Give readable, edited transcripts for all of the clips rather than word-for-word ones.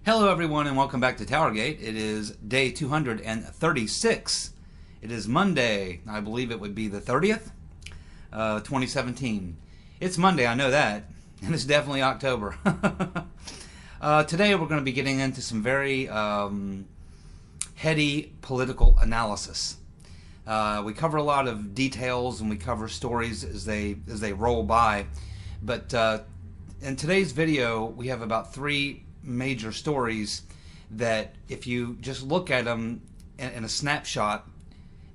Hello everyone and welcome back to TowerGate. It is day 236. It is Monday. I believe it would be the 30th, 2017. It's Monday, I know that. And it's definitely October. Today we're going to be getting into some very heady political analysis. We cover a lot of details and we cover stories as they roll by. But in today's video we have about three major stories that if you just look at them in a snapshot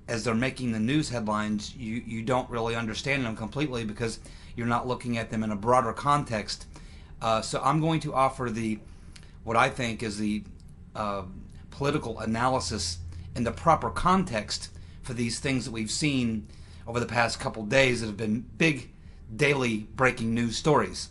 as they're making the news headlines, you don't really understand them completely because you're not looking at them in a broader context. So I'm going to offer what I think is the political analysis in the proper context for these things that we've seen over the past couple days that have been big daily breaking news stories.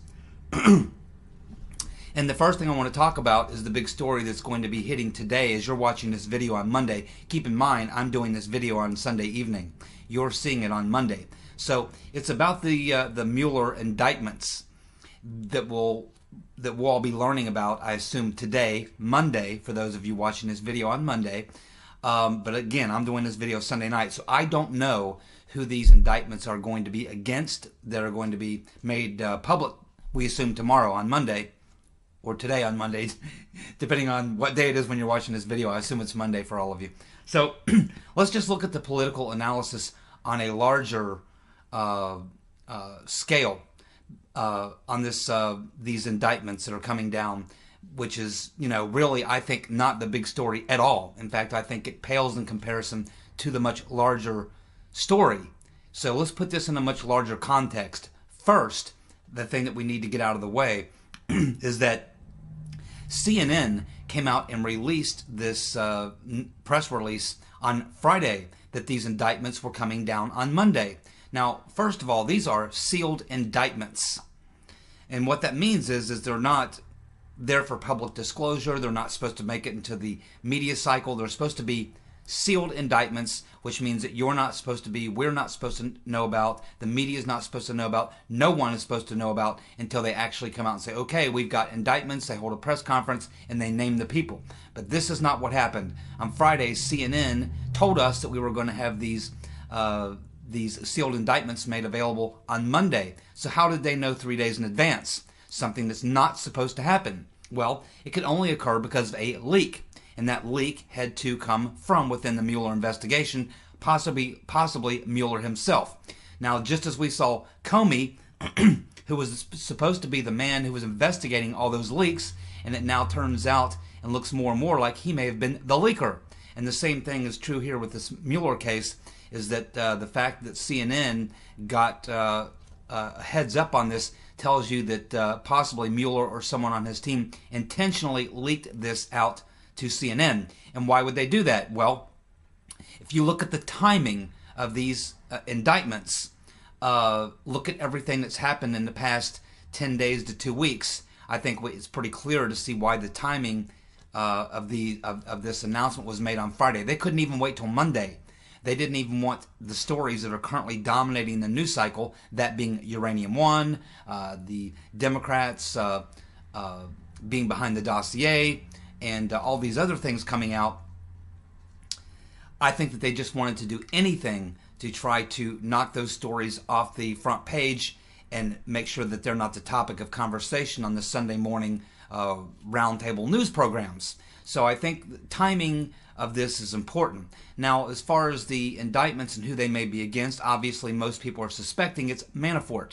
And the first thing I want to talk about is the big story that's going to be hitting today as you're watching this video on Monday. Keep in mind, I'm doing this video on Sunday evening. You're seeing it on Monday. So it's about the Mueller indictments that we'll all be learning about, I assume, today, Monday, for those of you watching this video on Monday. But again, I'm doing this video Sunday night, so I don't know who these indictments are going to be against that are going to be made public, we assume, tomorrow on Monday. Or today on Monday, depending on what day it is when you're watching this video. I assume it's Monday for all of you. So let's just look at the political analysis on a larger scale on these indictments that are coming down, which is, really, I think, not the big story at all. In fact, I think it pales in comparison to the much larger story. So let's put this in a much larger context. First, the thing that we need to get out of the way is that CNN came out and released this press release on Friday that these indictments were coming down on Monday. Now, first of all, these are sealed indictments. And what that means is they're not there for public disclosure. They're not supposed to make it into the media cycle. They're supposed to be sealed indictments, which means that we're not supposed to know about, the media is not supposed to know about, no one is supposed to know about until they actually come out and say, okay, we've got indictments. They hold a press conference and they name the people. But this is not what happened. On Friday, CNN told us that we were going to have these sealed indictments made available on Monday. So how did they know 3 days in advance? Something that's not supposed to happen. Well, it could only occur because of a leak. And that leak had to come from within the Mueller investigation, possibly Mueller himself. Now, just as we saw Comey, who was supposed to be the man who was investigating all those leaks, and it now turns out and looks more and more like he may have been the leaker. And the same thing is true here with this Mueller case, is that the fact that CNN got a heads up on this tells you that possibly Mueller or someone on his team intentionally leaked this out to CNN. And why would they do that? Well, if you look at the timing of these indictments, look at everything that's happened in the past 10 days to 2 weeks, I think it's pretty clear to see why the timing of this announcement was made on Friday. They couldn't even wait till Monday. They didn't even want the stories that are currently dominating the news cycle, that being Uranium One, the Democrats being behind the dossier, and all these other things coming out. I think that they just wanted to do anything to try to knock those stories off the front page and make sure that they're not the topic of conversation on the Sunday morning roundtable news programs. So I think the timing of this is important. Now, as far as the indictments and who they may be against, obviously most people are suspecting it's Manafort.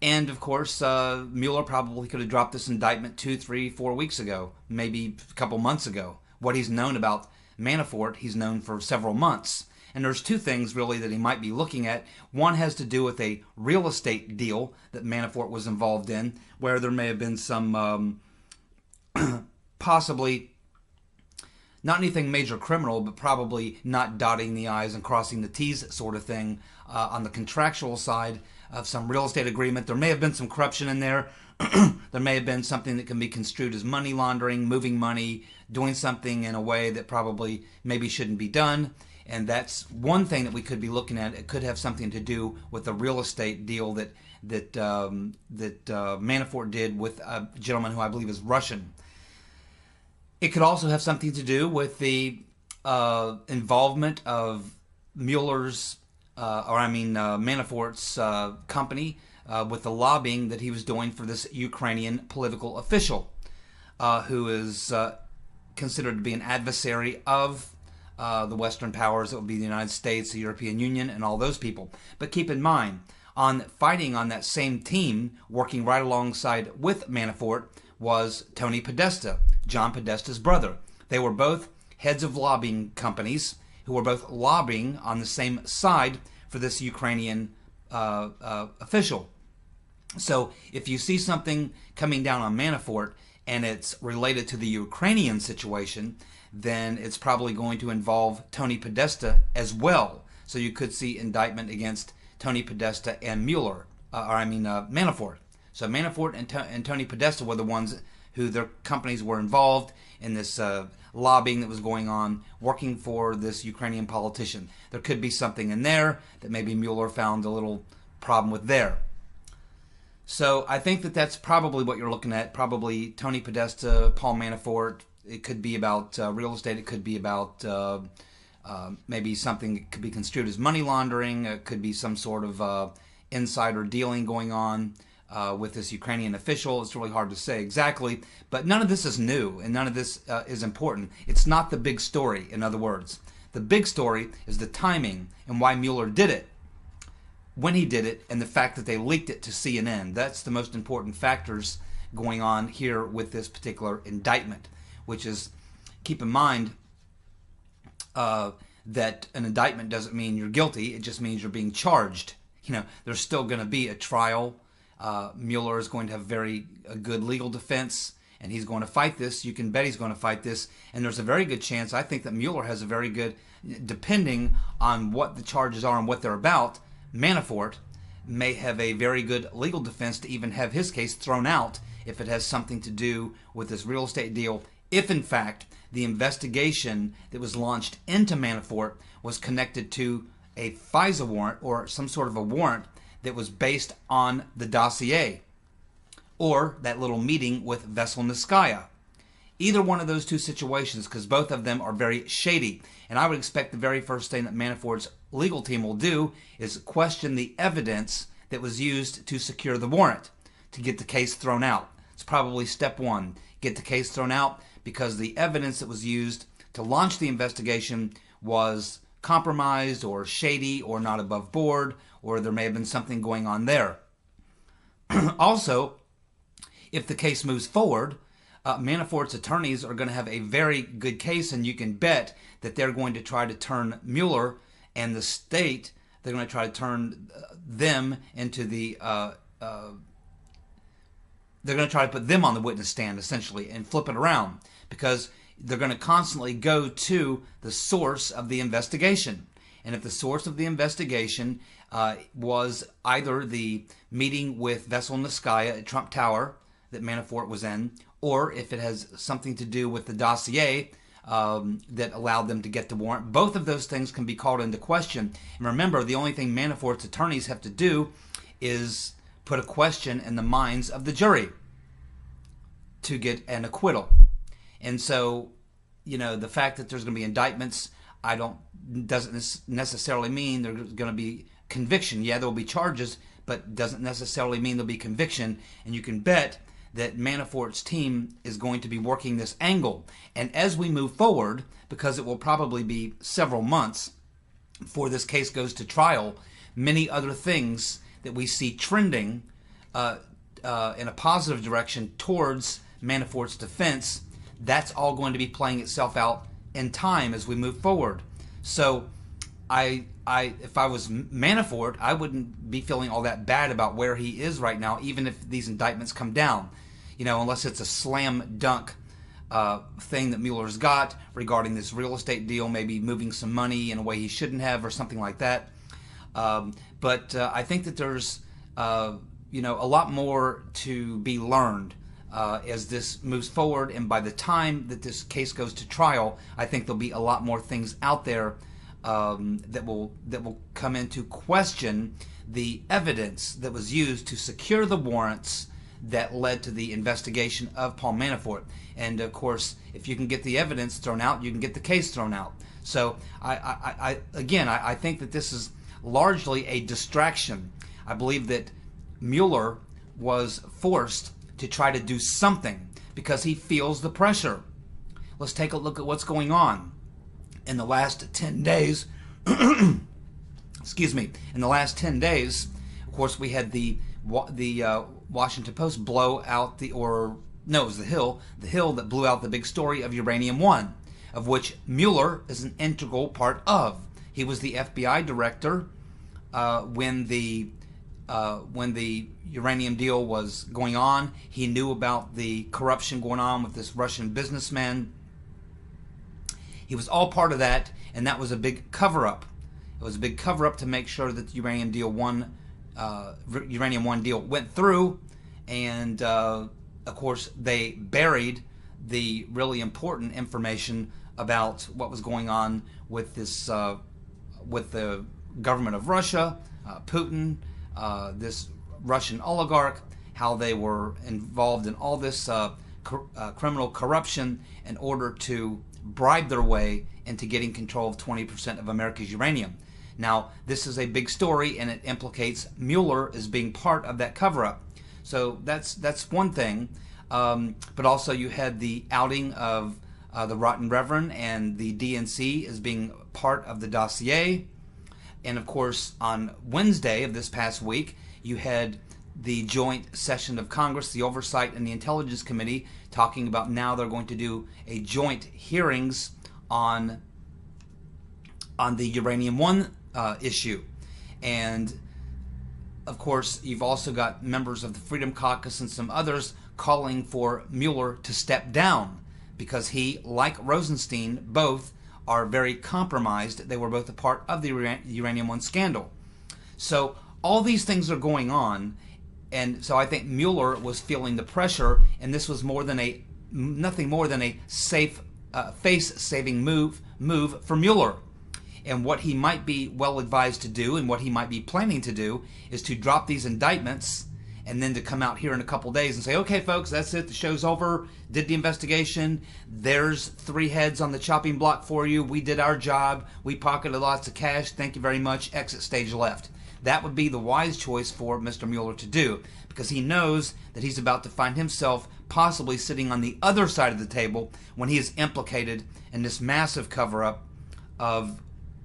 And, of course, Mueller probably could have dropped this indictment 2, 3, 4 weeks ago, maybe a couple months ago. What he's known about Manafort, he's known for several months. And there's two things, really, that he might be looking at. One has to do with a real estate deal that Manafort was involved in, where there may have been some possibly, not anything major criminal, but probably not dotting the I's and crossing the T's sort of thing on the contractual side of some real estate agreement. There may have been some corruption in there. There may have been something that can be construed as money laundering, moving money, doing something in a way that probably maybe shouldn't be done. And that's one thing that we could be looking at. It could have something to do with the real estate deal that that Manafort did with a gentleman who I believe is Russian. It could also have something to do with the involvement of Mueller's, Manafort's company with the lobbying that he was doing for this Ukrainian political official, who is considered to be an adversary of the Western powers. That would be the United States, the European Union, and all those people. But keep in mind, fighting on that same team, working right alongside with Manafort, was Tony Podesta, John Podesta's brother. They were both heads of lobbying companies who were both lobbying on the same side for this Ukrainian official. So if you see something coming down on Manafort and it's related to the Ukrainian situation, then it's probably going to involve Tony Podesta as well. So you could see indictment against Tony Podesta and Manafort. So Manafort and Tony Podesta were the ones who their companies were involved in this lobbying that was going on, working for this Ukrainian politician. There could be something in there that maybe Mueller found a little problem with there. So I think that that's probably what you're looking at. Probably Tony Podesta, Paul Manafort. It could be about real estate. It could be about maybe something that could be construed as money laundering. It could be some sort of insider dealing going on with this Ukrainian official. It's really hard to say exactly. But none of this is new, and none of this is important. It's not the big story, in other words. The big story is the timing and why Mueller did it, when he did it, and the fact that they leaked it to CNN. That's the most important factors going on here with this particular indictment, which is, keep in mind that an indictment doesn't mean you're guilty. It just means you're being charged. You know, there's still going to be a trial. Mueller is going to have a good legal defense, and he's going to fight this. You can bet he's going to fight this. And there's a very good chance, I think, that Mueller has a very good, depending on what the charges are and what they're about, Manafort may have a very good legal defense to even have his case thrown out if it has something to do with this real estate deal. If, in fact, the investigation that was launched into Manafort was connected to a FISA warrant or some sort of a warrant that was based on the dossier or that little meeting with Veselnitskaya. Either one of those two situations, because both of them are very shady. And I would expect the very first thing that Manafort's legal team will do is question the evidence that was used to secure the warrant, to get the case thrown out. It's probably step one. Get the case thrown out because the evidence that was used to launch the investigation was compromised or shady or not above board, or there may have been something going on there. Also, if the case moves forward, Manafort's attorneys are going to have a very good case, and you can bet that they're going to try to turn Mueller and the state, they're going to try to turn them into the, they're going to try to put them on the witness stand, essentially, and flip it around, because they're going to constantly go to the source of the investigation. And if the source of the investigation was either the meeting with Veselnitskaya at Trump Tower that Manafort was in, or if it has something to do with the dossier that allowed them to get the warrant, both of those things can be called into question. And remember, the only thing Manafort's attorneys have to do is put a question in the minds of the jury to get an acquittal. And so, you know, the fact that there's going to be indictments, doesn't necessarily mean there's going to be conviction. Yeah, there will be charges, but doesn't necessarily mean there'll be conviction. And you can bet that Manafort's team is going to be working this angle. And as we move forward, because it will probably be several months before this case goes to trial, many other things that we see trending in a positive direction towards Manafort's defense, that's all going to be playing itself out in time as we move forward. So if I was Manafort, I wouldn't be feeling all that bad about where he is right now, even if these indictments come down. You know, unless it's a slam dunk thing that Mueller's got regarding this real estate deal, maybe moving some money in a way he shouldn't have or something like that. But I think that there's, you know, a lot more to be learned as this moves forward. And by the time that this case goes to trial, I think there'll be a lot more things out there that will come in to question the evidence that was used to secure the warrants that led to the investigation of Paul Manafort. And of course, if you can get the evidence thrown out, you can get the case thrown out. So I think that this is largely a distraction. I believe that Mueller was forced to try to do something because he feels the pressure. Let's take a look at what's going on. In the last 10 days, excuse me, in the last 10 days, of course, we had the Washington Post blow out it was the Hill that blew out the big story of Uranium One, of which Mueller is an integral part of. He was the FBI director when the uranium deal was going on. He knew about the corruption going on with this Russian businessman. He was all part of that, and that was a big cover-up. It was a big cover-up to make sure that the Uranium One deal went through, and of course they buried the really important information about what was going on with this, with the government of Russia, Putin, this Russian oligarch, how they were involved in all this criminal corruption in order to bribe their way into getting control of 20% of America's uranium. Now, this is a big story, and it implicates Mueller as being part of that cover-up. So that's one thing. But also you had the outing of the Rotten Reverend and the DNC as being part of the dossier. And of course, on Wednesday of this past week, you had the joint session of Congress, the Oversight and the Intelligence Committee, talking about now they're going to do a joint hearings on the Uranium One issue. And of course, you've also got members of the Freedom Caucus and some others calling for Mueller to step down because he, like Rosenstein, both are very compromised. They were both a part of the Uranium One scandal. So all these things are going on, and so I think Mueller was feeling the pressure, and this was nothing more than a safe, face-saving move for Mueller. And what he might be well advised to do, and what he might be planning to do, is to drop these indictments and then to come out here in a couple days and say, okay, folks, that's it. The show's over. Did the investigation. There's 3 heads on the chopping block for you. We did our job. We pocketed lots of cash. Thank you very much. Exit stage left. That would be the wise choice for Mr. Mueller to do, because he knows that he's about to find himself possibly sitting on the other side of the table when he is implicated in this massive cover-up of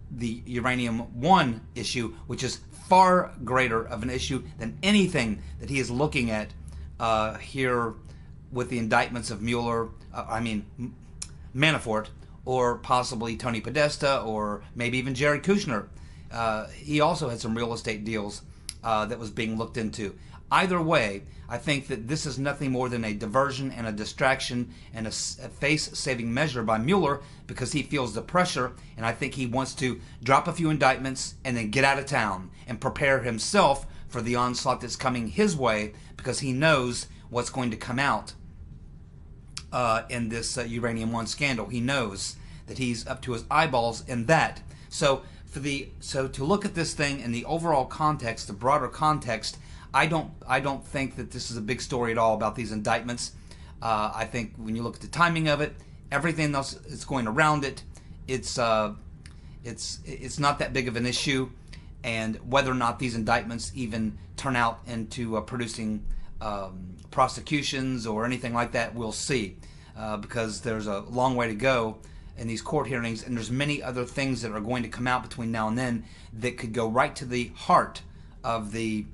the Uranium One issue, which is far greater of an issue than anything that he is looking at here with the indictments of Manafort, or possibly Tony Podesta, or maybe even Jared Kushner. He also had some real estate deals that was being looked into. Either way, I think that this is nothing more than a diversion and a distraction and a face-saving measure by Mueller, because he feels the pressure, and I think he wants to drop a few indictments and then get out of town and prepare himself for the onslaught that's coming his way, because he knows what's going to come out in this Uranium One scandal. He knows that he's up to his eyeballs in that. So to look at this thing in the overall context, the broader context, I don't think that this is a big story at all about these indictments. I think when you look at the timing of it, everything else that's going around it, it's not that big of an issue, and whether or not these indictments even turn out into producing prosecutions or anything like that, we'll see, because there's a long way to go in these court hearings, and there's many other things that are going to come out between now and then that could go right to the heart of the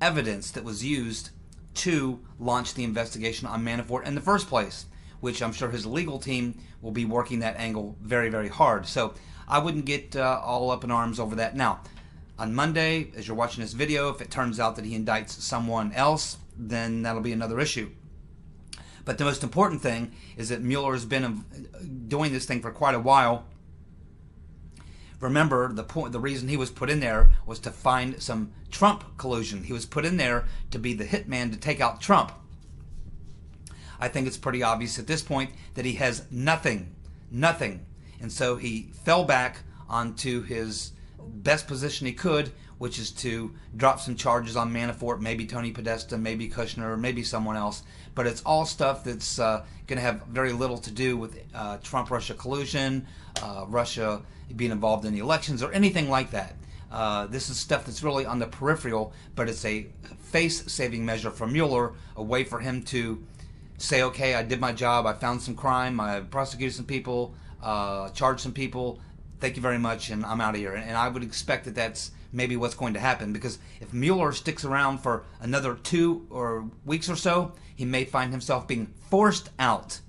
evidence that was used to launch the investigation on Manafort in the first place, which I'm sure his legal team will be working that angle very, very hard. So I wouldn't get all up in arms over that. Now, on Monday, as you're watching this video, if it turns out that he indicts someone else, then that'll be another issue. But the most important thing is that Mueller has been doing this thing for quite a while. Remember, the reason he was put in there was to find some Trump collusion. He was put in there to be the hitman to take out Trump. I think it's pretty obvious at this point that he has nothing. And so he fell back onto his best position he could, which is to drop some charges on Manafort, maybe Tony Podesta, maybe Kushner, maybe someone else. But it's all stuff that's going to have very little to do with Trump-Russia collusion, Russia being involved in the elections, or anything like that. This is stuff that's really on the peripheral, but it's a face-saving measure for Mueller, a way for him to say, okay, I did my job, I found some crime, I prosecuted some people, charged some people, thank you very much, and I'm out of here. And I would expect that that's maybe what's going to happen, because if Mueller sticks around for another 2 weeks or so, he may find himself being forced out.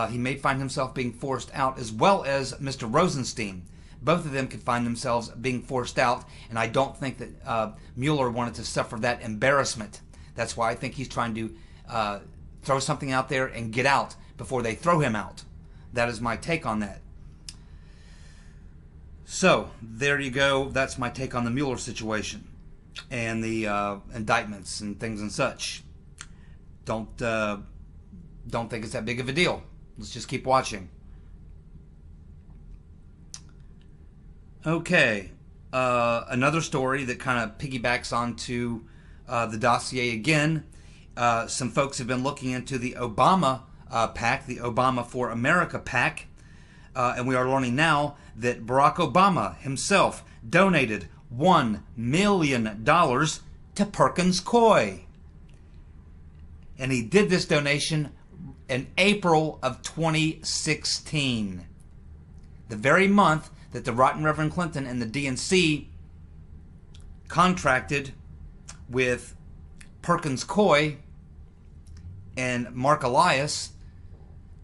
He may find himself being forced out, as well as Mr. Rosenstein. Both of them could find themselves being forced out, and I don't think that Mueller wanted to suffer that embarrassment. That's why I think he's trying to throw something out there and get out before they throw him out. That is my take on that. So, there you go. That's my take on the Mueller situation and the indictments and things and such. Don't think it's that big of a deal. Let's just keep watching. Okay, another story that kind of piggybacks onto the dossier again. Some folks have been looking into the Obama PAC, the Obama for America PAC, and we are learning now that Barack Obama himself donated $1 million to Perkins Coie. And he did this donation in April of 2016, the very month that the rotten Reverend Clinton and the DNC contracted with Perkins Coie and Mark Elias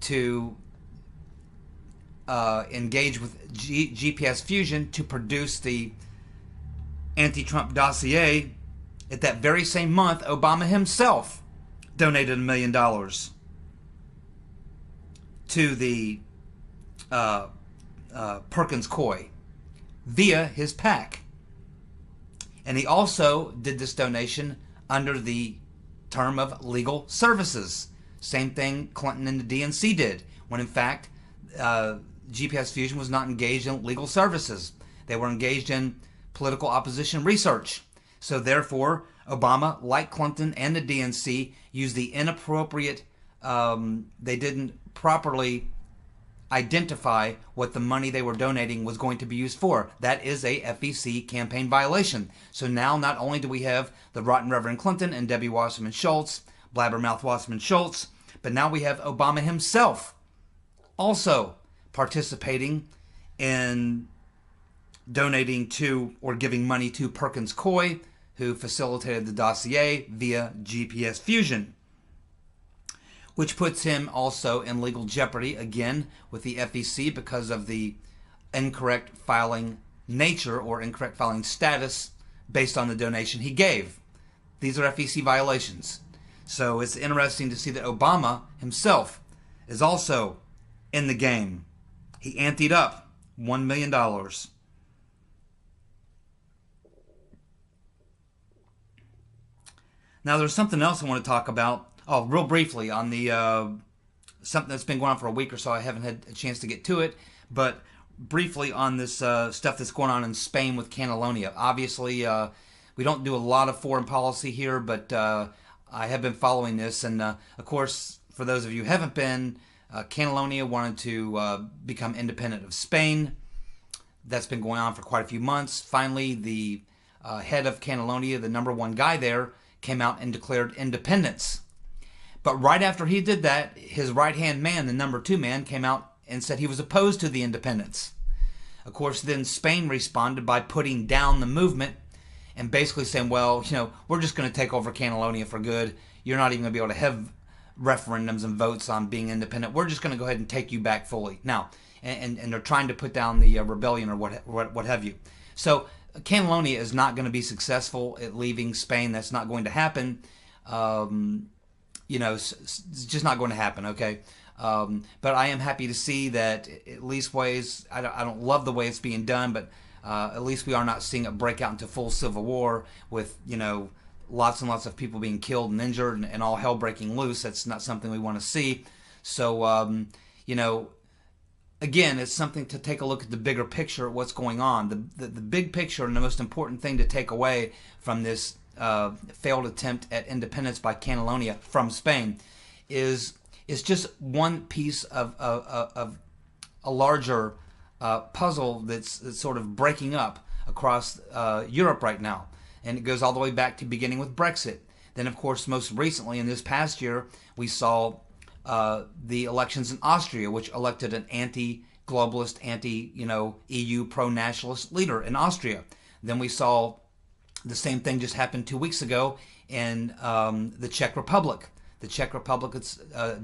to engage with GPS Fusion to produce the anti-Trump dossier. At that very same month, Obama himself donated $1 million to the Perkins Coie via his PAC. And he also did this donation under the term of legal services. Same thing Clinton and the DNC did, when in fact GPS Fusion was not engaged in legal services. They were engaged in political opposition research. So therefore, Obama, like Clinton and the DNC, used the inappropriate, they didn't properly identify what the money they were donating was going to be used for. That is a FEC campaign violation. So now not only do we have the rotten Reverend Clinton and Debbie Wasserman Schultz, blabbermouth Wasserman Schultz, but now we have Obama himself also participating in donating to or giving money to Perkins Coie, who facilitated the dossier via GPS Fusion, which puts him also in legal jeopardy again with the FEC because of the incorrect filing nature or incorrect filing status based on the donation he gave. These are FEC violations. So it's interesting to see that Obama himself is also in the game. He anteed up $1 million. Now there's something else I want to talk about. Oh, real briefly on the something that's been going on for a week or so. I haven't had a chance to get to it, but briefly on this stuff that's going on in Spain with Catalonia. Obviously, we don't do a lot of foreign policy here, but I have been following this, and of course, for those of you who haven't been, Catalonia wanted to become independent of Spain. That's been going on for quite a few months. Finally, the head of Catalonia, the #1 guy there, came out and declared independence. But right after he did that, his right-hand man, the #2 man, came out and said he was opposed to the independence. Of course, then Spain responded by putting down the movement and basically saying, well, you know, we're just going to take over Catalonia for good. You're not even going to be able to have referendums and votes on being independent. We're just going to go ahead and take you back fully. Now, and they're trying to put down the rebellion or what have you. So Catalonia is not going to be successful at leaving Spain. That's not going to happen. You know, it's just not going to happen, okay? But I am happy to see that at least ways, I don't love the way it's being done, but at least we are not seeing it break out into full civil war with, you know, lots and lots of people being killed and injured and all hell breaking loose. That's not something we want to see. So, you know, again, it's something to take a look at the bigger picture of what's going on. The big picture and the most important thing to take away from this failed attempt at independence by Catalonia from Spain is just one piece of a larger puzzle that's sort of breaking up across Europe right now. And it goes all the way back to beginning with Brexit. Then, of course, most recently in this past year, we saw the elections in Austria, which elected an anti-globalist, anti-EU, pro-nationalist leader in Austria. Then we saw the same thing just happened 2 weeks ago in the Czech Republic. The Czech Republic,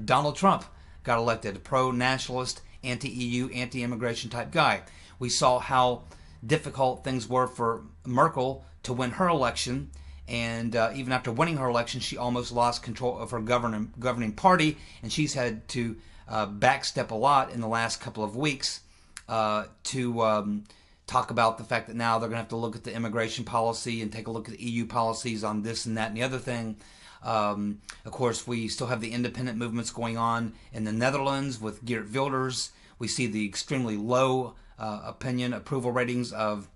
Donald Trump got elected, a pro-nationalist, anti-EU, anti-immigration type guy. We saw how difficult things were for Merkel to win her election, and even after winning her election, she almost lost control of her governing party, and she's had to backstep a lot in the last couple of weeks to talk about the fact that now they're going to have to look at the immigration policy and take a look at the EU policies on this and that and the other thing. Of course, we still have the independent movements going on in the Netherlands with Geert Wilders. We see the extremely low approval ratings of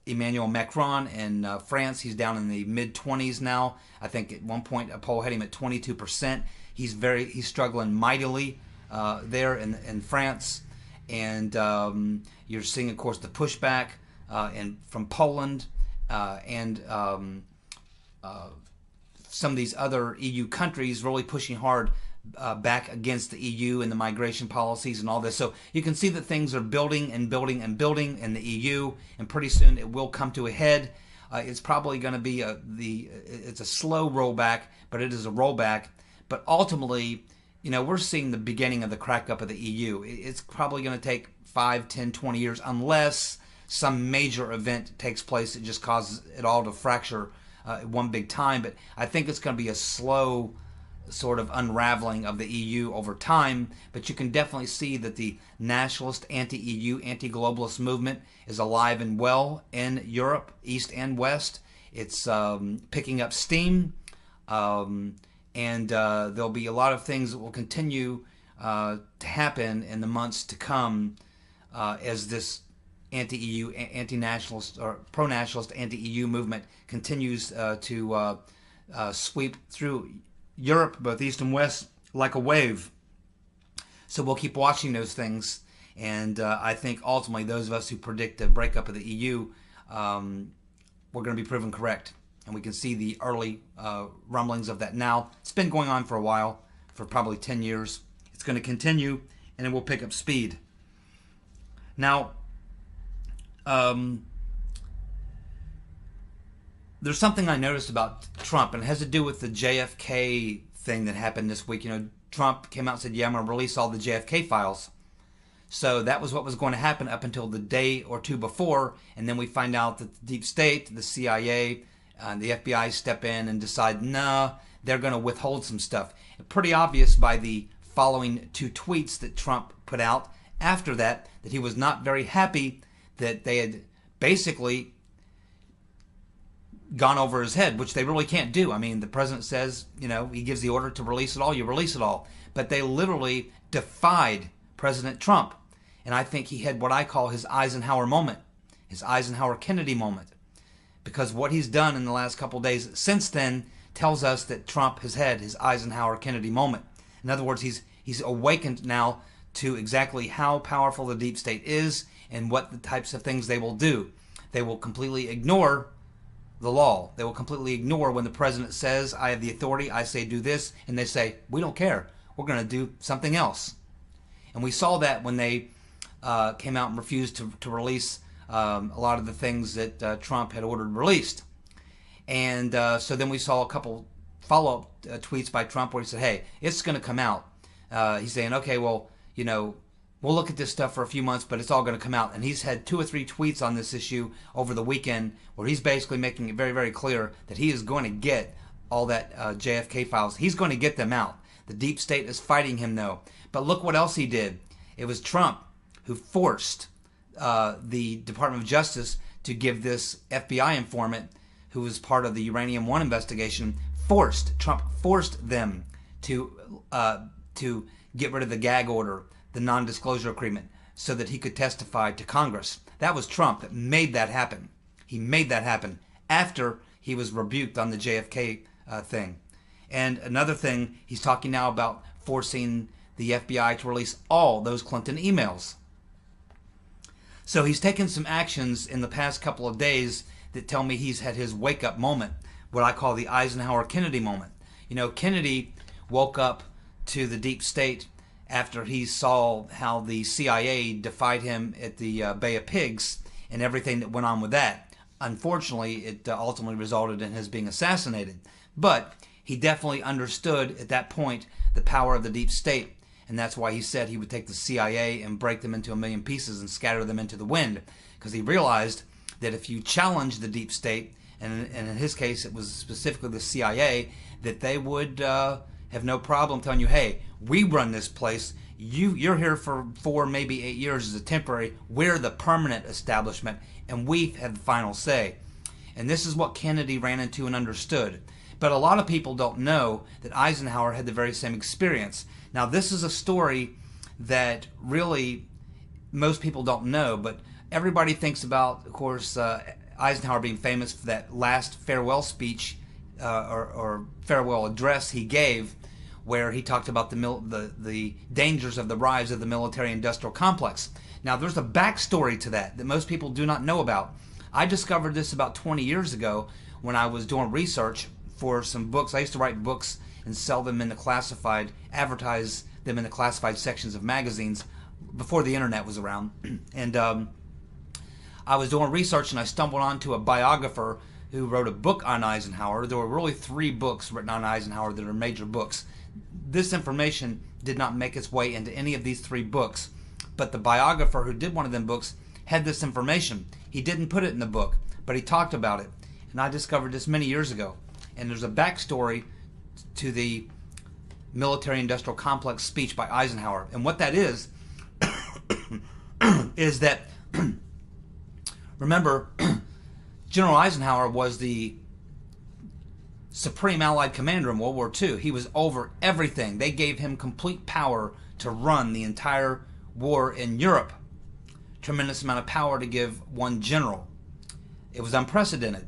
Emmanuel Macron in France. He's down in the mid-20s now. I think at one point a poll had him at 22%. He's struggling mightily there in France. And you're seeing, of course, the pushback from Poland and some of these other EU countries really pushing hard back against the EU and the migration policies and all this. So you can see that things are building and building and building in the EU, and pretty soon it will come to a head. It's probably going to be it's a slow rollback, but it is a rollback. But ultimately, we're seeing the beginning of the crack up of the EU. It's probably going to take 5, 10, 20 years unless some major event takes place that just causes it all to fracture at one big time. But I think it's going to be a slow sort of unraveling of the EU over time. But you can definitely see that the nationalist, anti-EU, anti-globalist movement is alive and well in Europe, East and West. It's picking up steam. And there'll be a lot of things that will continue to happen in the months to come as this anti-EU, anti-nationalist, or pro-nationalist, anti-EU movement continues to sweep through Europe, both East and West, like a wave. So we'll keep watching those things, and I think ultimately those of us who predict the breakup of the EU, we're going to be proven correct. And we can see the early rumblings of that now. It's been going on for a while, for probably 10 years. It's going to continue, and it will pick up speed. Now, there's something I noticed about Trump, and it has to do with the JFK thing that happened this week. Trump came out and said, yeah, I'm going to release all the JFK files. So that was what was going to happen up until the day or two before, and then we find out that the deep state, the CIA, the FBI step in and decide, no, they're going to withhold some stuff. Pretty obvious by the following two tweets that Trump put out after that he was not very happy that they had basically gone over his head, which they really can't do. I mean, the president says, he gives the order to release it all, you release it all. But they literally defied President Trump. And I think he had what I call his Eisenhower moment, his Eisenhower-Kennedy moment. Because what he's done in the last couple of days since then tells us that Trump has had his Eisenhower-Kennedy moment. In other words, he's awakened now to exactly how powerful the deep state is and what the types of things they will do. They will completely ignore the law. They will completely ignore when the president says, I have the authority, I say do this, and they say, we don't care. We're going to do something else. And we saw that when they came out and refused to release a lot of the things that Trump had ordered released. And so then we saw a couple follow-up tweets by Trump where he said, hey, it's going to come out. He's saying, okay, well, we'll look at this stuff for a few months, but it's all going to come out. And he's had 2 or 3 tweets on this issue over the weekend where he's basically making it very, very clear that he is going to get all that JFK files. He's going to get them out. The deep state is fighting him, though. But look what else he did. It was Trump who forced the Department of Justice to give this FBI informant who was part of the Uranium One investigation, Trump forced them to get rid of the gag order the non-disclosure agreement so that he could testify to Congress. That was Trump that made that happen. He made that happen after he was rebuked on the JFK thing. And another thing, he's talking now about forcing the FBI to release all those Clinton emails. So he's taken some actions in the past couple of days that tell me he's had his wake-up moment, what I call the Eisenhower-Kennedy moment. You know, Kennedy woke up to the deep state after he saw how the CIA defied him at the Bay of Pigs and everything that went on with that. Unfortunately, it ultimately resulted in his being assassinated. But he definitely understood at that point the power of the deep state, and that's why he said he would take the CIA and break them into a million pieces and scatter them into the wind, because he realized that if you challenge the deep state, and in his case it was specifically the CIA, that they would have no problem telling you, hey, we run this place, you're here for 4, maybe 8 years as a temporary, we're the permanent establishment, and we have the final say. And this is what Kennedy ran into and understood. But a lot of people don't know that Eisenhower had the very same experience. Now, this is a story that really most people don't know, but everybody thinks about, of course, Eisenhower being famous for that last farewell speech or farewell address he gave, where he talked about the dangers of the rise of the military-industrial complex. Now, there's a backstory to that most people do not know about. I discovered this about 20 years ago when I was doing research for some books. I used to write books and sell them in the classified, advertise them in the classified sections of magazines before the internet was around. And I was doing research and I stumbled onto a biographer who wrote a book on Eisenhower. There were really 3 books written on Eisenhower that are major books. This information did not make its way into any of these 3 books, but the biographer who did one of them books had this information. He didn't put it in the book, but he talked about it. And I discovered this many years ago. And there's a backstory to the military-industrial complex speech by Eisenhower. And what that is is that, remember, General Eisenhower was the supreme Allied commander in World War II. He was over everything. They gave him complete power to run the entire war in Europe. Tremendous amount of power to give one general. It was unprecedented.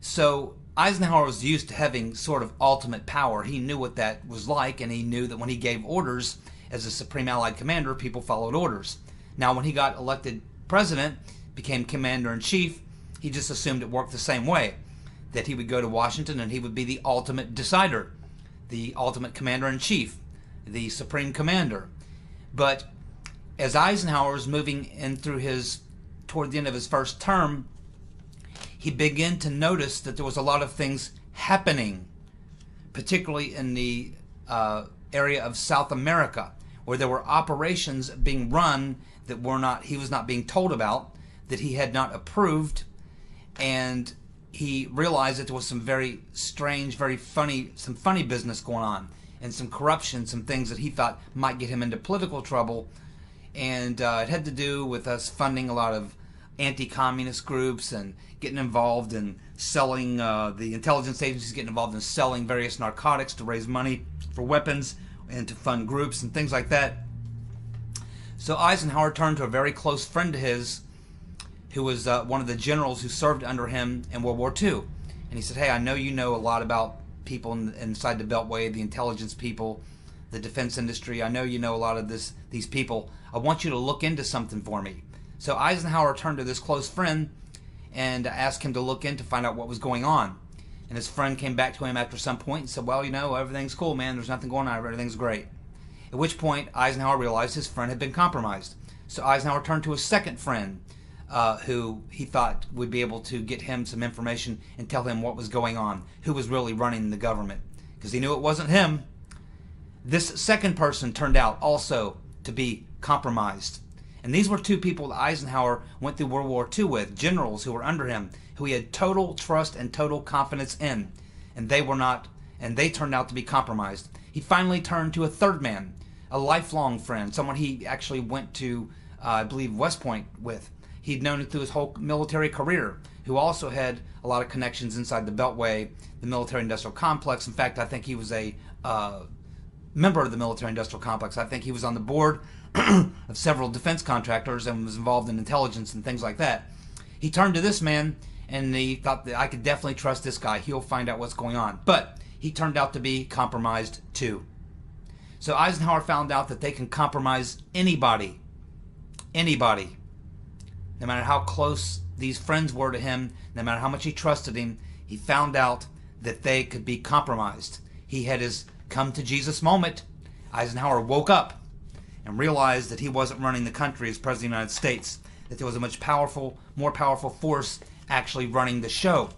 So Eisenhower was used to having sort of ultimate power. He knew what that was like, and he knew that when he gave orders as a supreme Allied commander, people followed orders. Now, when he got elected president, became commander-in-chief, he just assumed it worked the same way, that he would go to Washington and he would be the ultimate decider, the ultimate commander-in-chief, the supreme commander. But as Eisenhower was moving in through toward the end of his first term, he began to notice that there was a lot of things happening, particularly in the area of South America, where there were operations being run that he was not being told about, that he had not approved, and he realized that there was some very strange, very funny business going on, and some corruption, some things that he thought might get him into political trouble, and it had to do with us funding a lot of anti-communist groups and getting involved in selling, the intelligence agencies getting involved in selling various narcotics to raise money for weapons and to fund groups and things like that. So Eisenhower turned to a very close friend of his who was one of the generals who served under him in World War II. And he said, hey, I know you know a lot about people inside the Beltway, the intelligence people, the defense industry. I know you know a lot of these people. I want you to look into something for me. So Eisenhower turned to this close friend and asked him to look in to find out what was going on. And his friend came back to him after some point and said, well, you know, everything's cool, man. There's nothing going on. Everything's great. At which point, Eisenhower realized his friend had been compromised. So Eisenhower turned to a second friend who he thought would be able to get him some information and tell him what was going on, who was really running the government, because he knew it wasn't him. This second person turned out also to be compromised. And these were 2 people that Eisenhower went through World War II with, generals who were under him, who he had total trust and total confidence in. And they were not, and they turned out to be compromised. He finally turned to a third man, a lifelong friend, someone he actually went to, I believe, West Point with. He'd known him through his whole military career, who also had a lot of connections inside the Beltway, the military-industrial complex. In fact, I think he was a member of the military-industrial complex. I think he was on the board of several defense contractors and was involved in intelligence and things like that. He turned to this man and he thought that I could definitely trust this guy. He'll find out what's going on. But he turned out to be compromised too. So Eisenhower found out that they can compromise anybody. Anybody. No matter how close these friends were to him, no matter how much he trusted him, he found out that they could be compromised. He had his come to Jesus moment. Eisenhower woke up and realized that he wasn't running the country as President of the United States, that there was a much more powerful force actually running the show.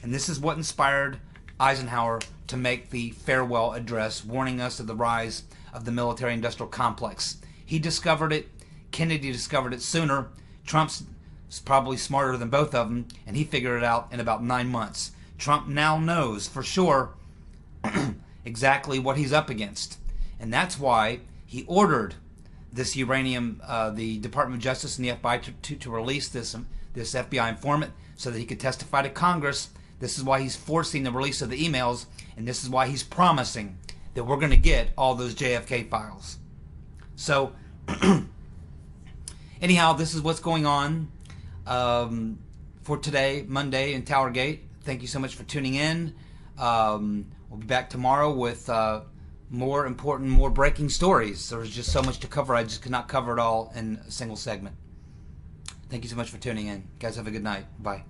And this is what inspired Eisenhower to make the farewell address, warning us of the rise of the military-industrial complex. He discovered it. Kennedy discovered it sooner. Trump's probably smarter than both of them, and he figured it out in about 9 months. Trump now knows for sure exactly what he's up against. And that's why he ordered this uranium, the Department of Justice and the FBI to release this FBI informant so that he could testify to Congress. This is why he's forcing the release of the emails, and this is why he's promising that we're going to get all those JFK files. So, anyhow, this is what's going on for today, Monday, in TowerGate. Thank you so much for tuning in. We'll be back tomorrow with more important, more breaking stories. There's just so much to cover. I just could not cover it all in a single segment. Thank you so much for tuning in. You guys have a good night. Bye.